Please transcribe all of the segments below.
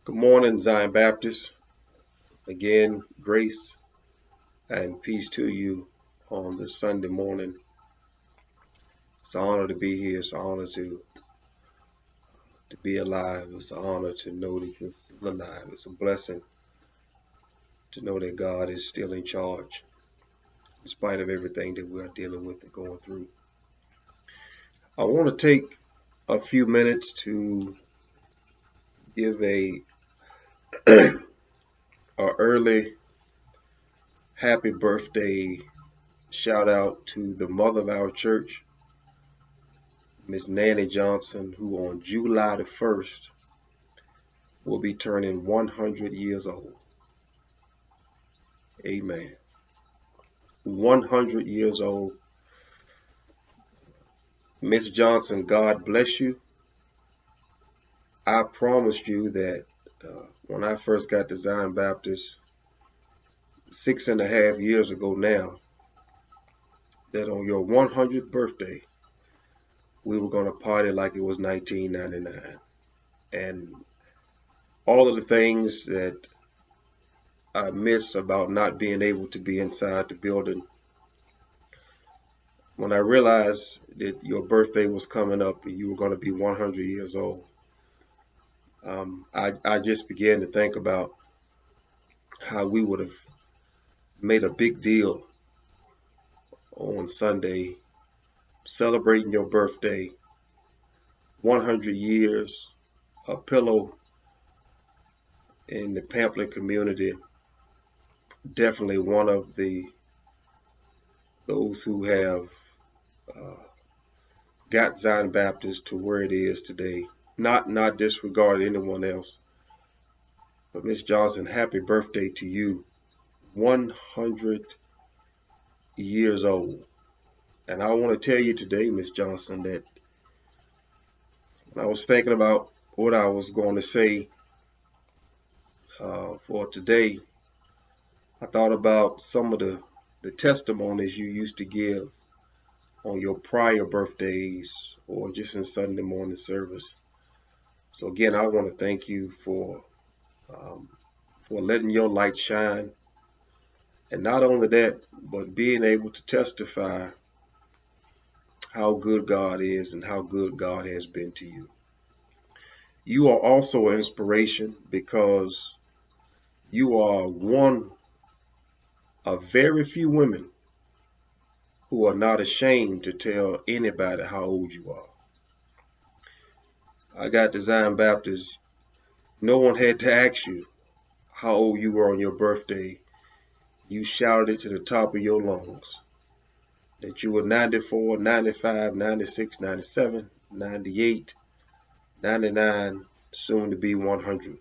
Good morning, Zion Baptist. Again, grace and peace to you on this Sunday morning. It's an honor to be here. It's an honor to be alive. It's an honor to know that you're still alive. It's a blessing to know that God is still in charge, in spite of everything that we are dealing with and going through. I want to take a few minutes to give a early happy birthday shout out to the mother of our church, Miss Nanny Johnson, who on July the 1st will be turning 100 years old. Amen. 100 years old. Miss Johnson, God bless you. I promised you that when I first got to Zion Baptist 6.5 years ago now, that on your 100th birthday, we were going to party like it was 1999. And all of the things that I miss about not being able to be inside the building, when I realized that your birthday was coming up and you were going to be 100 years old, I just began to think about how we would have made a big deal on Sunday celebrating your birthday, 100 years, a pillow in the Pamplin community. Definitely one of those who have got Zion Baptist to where it is today. Not disregard anyone else, but Miss Johnson, happy birthday to you. 100 years old. And I want to tell you today, Miss Johnson, that when I was thinking about what I was going to say for today, I thought about some of the testimonies you used to give on your prior birthdays or just in Sunday morning service. So again, I want to thank you for letting your light shine. And not only that, but being able to testify how good God is and how good God has been to you. You are also an inspiration because you are one of very few women who are not ashamed to tell anybody how old you are. I got to Zion Baptist, no one had to ask you how old you were on your birthday. You shouted it to the top of your lungs that you were 94, 95, 96, 97, 98, 99, soon to be 100.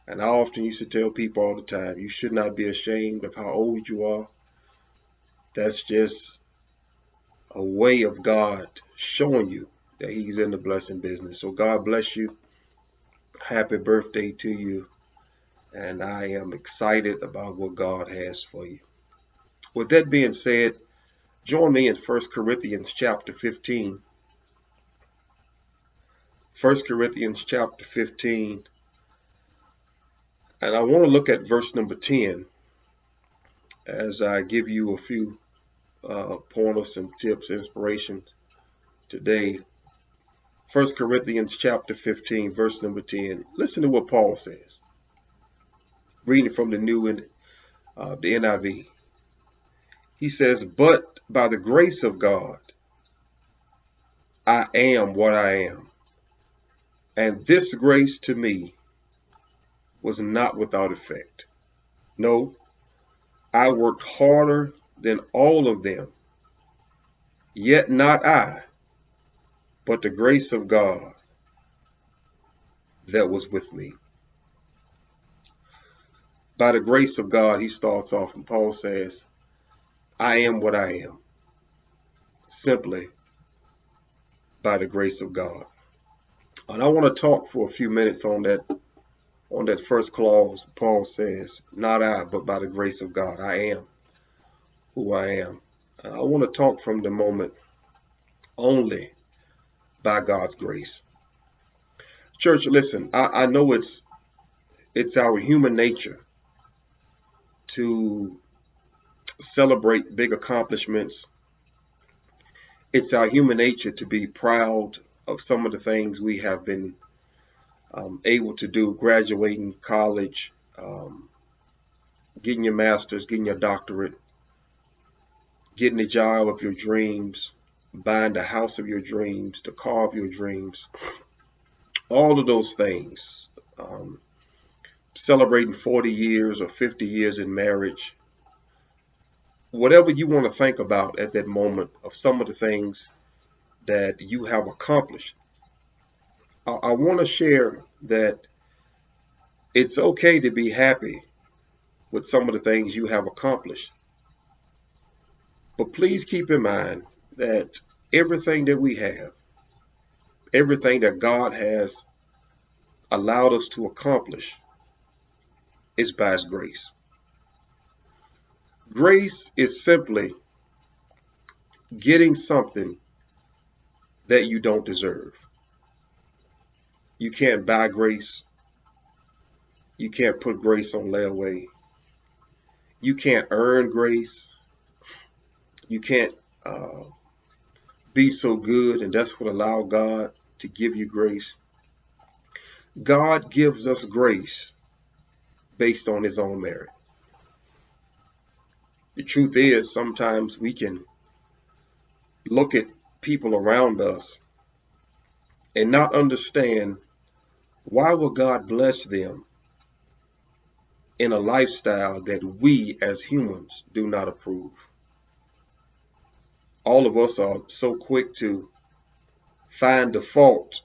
And I often used to tell people all the time, you should not be ashamed of how old you are. That's just a way of God showing you that He's in the blessing business. So God bless you. Happy birthday to you. And I am excited about what God has for you. With that being said, join me in 1 Corinthians chapter 15. 1 Corinthians chapter 15. And I want to look at verse number 10 as I give you a few pointers and tips, inspirations today. 1 Corinthians chapter 15, verse number 10. Listen to what Paul says. Reading from the New and the NIV. He says, but by the grace of God, I am what I am. And this grace to me was not without effect. No, I worked harder than all of them. Yet not I, but the grace of God that was with me. By the grace of God, he starts off and Paul says, I am what I am. Simply by the grace of God. And I want to talk for a few minutes on that first clause. Paul says, not I, but by the grace of God. I am who I am. And I want to talk from the moment only by God's grace. Church, listen, I know it's It's our human nature to celebrate big accomplishments. It's our human nature to be proud of some of the things we have been able to do, graduating college, getting your master's, getting your doctorate, getting the job of your dreams, buying the house of your dreams, the car of your dreams, all of those things. Celebrating 40 years or 50 years in marriage, whatever you want to think about at that moment of some of the things that you have accomplished. I want to share that it's okay to be happy with some of the things you have accomplished. But please keep in mind that everything that we have, everything that God has allowed us to accomplish, is by His grace. Grace is simply getting something that you don't deserve. You can't buy grace. You can't put grace on layaway. You can't earn grace. You can't be so good, and that's what allow God to give you grace. God gives us grace based on His own merit. The truth is, sometimes we can look at people around us and not understand why would God bless them in a lifestyle that we as humans do not approve. All of us are so quick to find the fault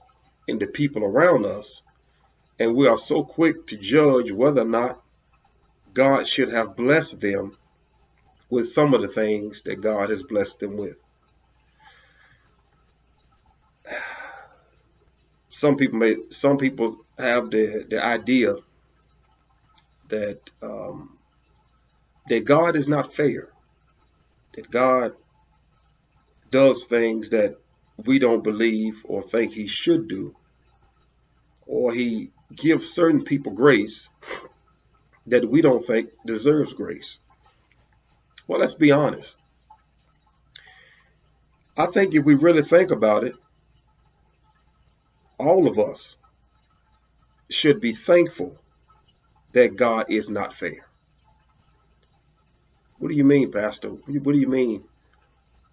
in the people around us, and we are so quick to judge whether or not God should have blessed them with some of the things that God has blessed them with. Some people have the idea that that God is not fair, that God does things that we don't believe or think He should do, or He gives certain people grace that we don't think deserves grace. Well, let's be honest. I think if we really think about it, all of us should be thankful that God is not fair. What do you mean, Pastor? What do you mean?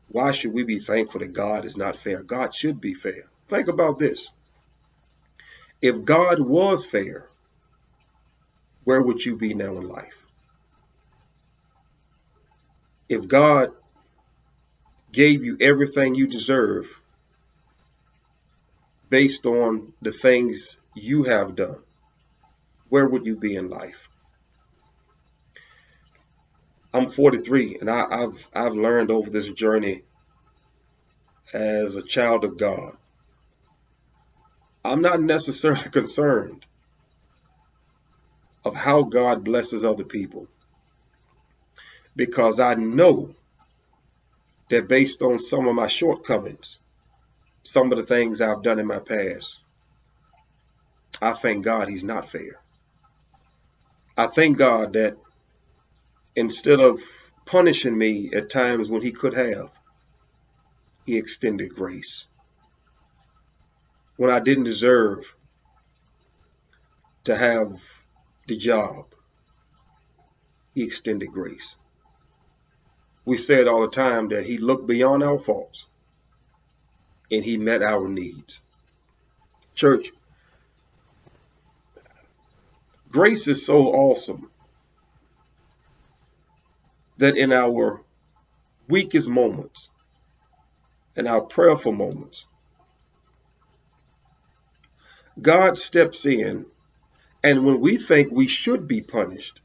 Why should we be thankful that God is not fair? God should be fair. Think about this. If God was fair, where would you be now in life? If God gave you everything you deserve based on the things you have done, where would you be in life? I'm 43, and I've learned over this journey as a child of God. I'm not necessarily concerned of how God blesses other people, because I know that based on some of my shortcomings, some of the things I've done in my past, I thank God He's not fair. I thank God that instead of punishing me at times when He could have, He extended grace. When I didn't deserve to have the job, He extended grace. We say it all the time that He looked beyond our faults and He met our needs. Church, grace is so awesome that in our weakest moments, in our prayerful moments, God steps in, and when we think we should be punished,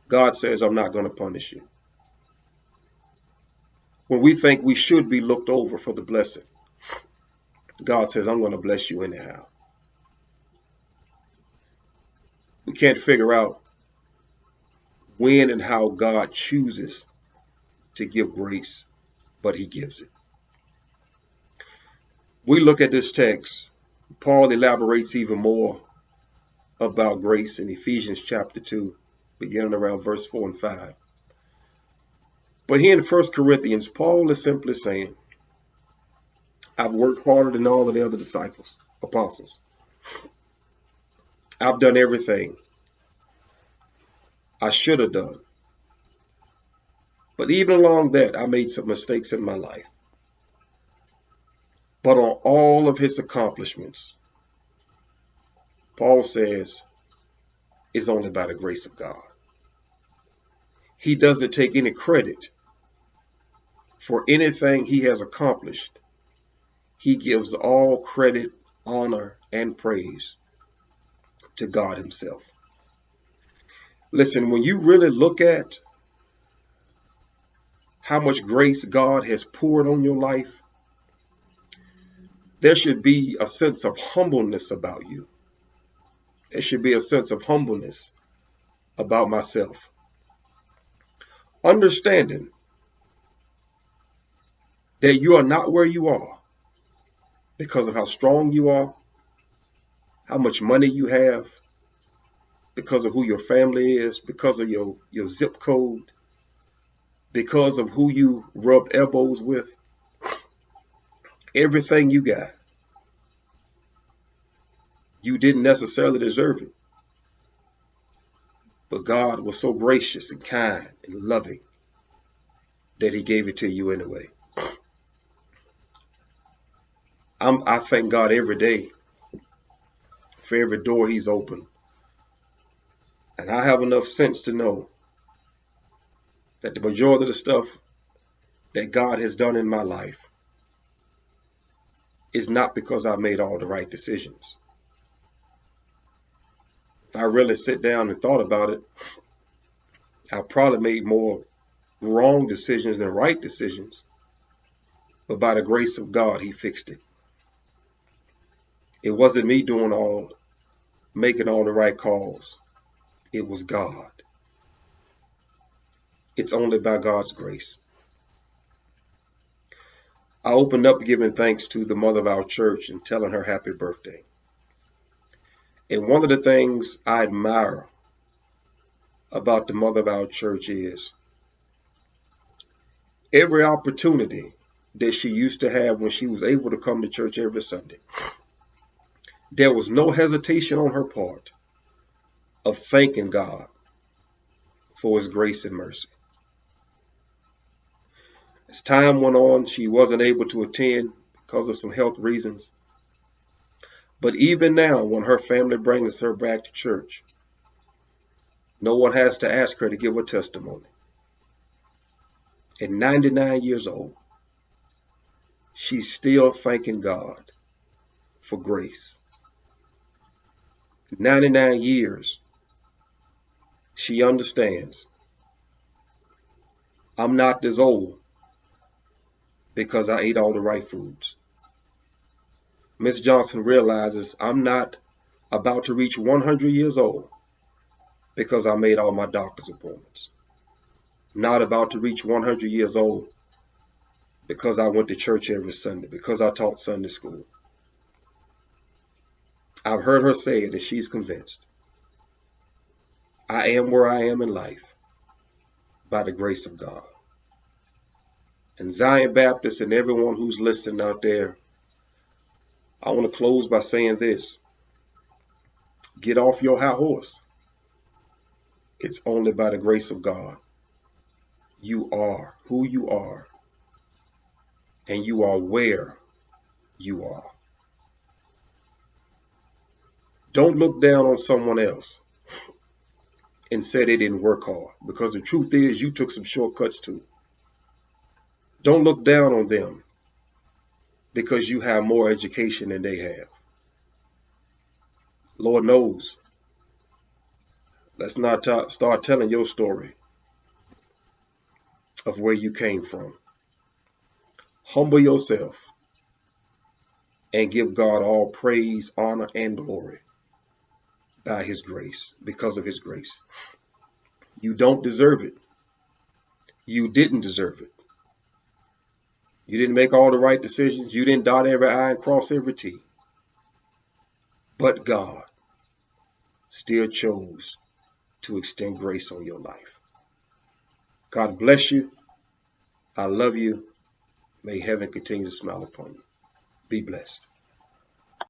God says, I'm not going to punish you. When we think we should be looked over for the blessing, God says, I'm going to bless you anyhow. We can't figure out when and how God chooses to give grace, but He gives it. We look at this text, Paul elaborates even more about grace in Ephesians chapter 2, beginning around verse 4 and 5. But here in 1 Corinthians, Paul is simply saying, I've worked harder than all of the other apostles. I've done everything I should have done. But even along that, I made some mistakes in my life. But on all of his accomplishments, Paul says, it's only by the grace of God. He doesn't take any credit for anything he has accomplished. He gives all credit, honor, and praise to God himself. Listen, when you really look at how much grace God has poured on your life, there should be a sense of humbleness about you. There should be a sense of humbleness about myself. Understanding that you are not where you are because of how strong you are, how much money you have, because of who your family is, because of your zip code, because of who you rubbed elbows with. Everything you got, you didn't necessarily deserve it. But God was so gracious and kind and loving that he gave it to you anyway. I thank God every day for every door he's opened. And I have enough sense to know that the majority of the stuff that God has done in my life is not because I made all the right decisions. If I really sit down and thought about it, I probably made more wrong decisions than right decisions. But by the grace of God, he fixed it. It wasn't me making all the right calls. It was God. It's only by God's grace. I opened up giving thanks to the mother of our church and telling her happy birthday. And one of the things I admire about the mother of our church is every opportunity that she used to have when she was able to come to church every Sunday, there was no hesitation on her part of thanking God for his grace and mercy. As time went on, she wasn't able to attend because of some health reasons. But even now, when her family brings her back to church, no one has to ask her to give a testimony. At 99 years old, she's still thanking God for grace. 99 years, she understands I'm not this old because I ate all the right foods. Miss Johnson realizes I'm not about to reach 100 years old because I made all my doctor's appointments. I'm not about to reach 100 years old because I went to church every Sunday, because I taught Sunday school. I've heard her say it and she's convinced. I am where I am in life by the grace of God. And Zion Baptist and everyone who's listening out there, I want to close by saying this. Get off your high horse. It's only by the grace of God. You are who you are, and you are where you are. Don't look down on someone else and say they didn't work hard, because the truth is you took some shortcuts too. Don't look down on them because you have more education than they have. Lord knows. Let's not start telling your story of where you came from. Humble yourself and give God all praise, honor, and glory by his grace, because of his grace. You don't deserve it. You didn't deserve it. You didn't make all the right decisions. You didn't dot every I and cross every T. But God still chose to extend grace on your life. God bless you. I love you. May heaven continue to smile upon you. Be blessed.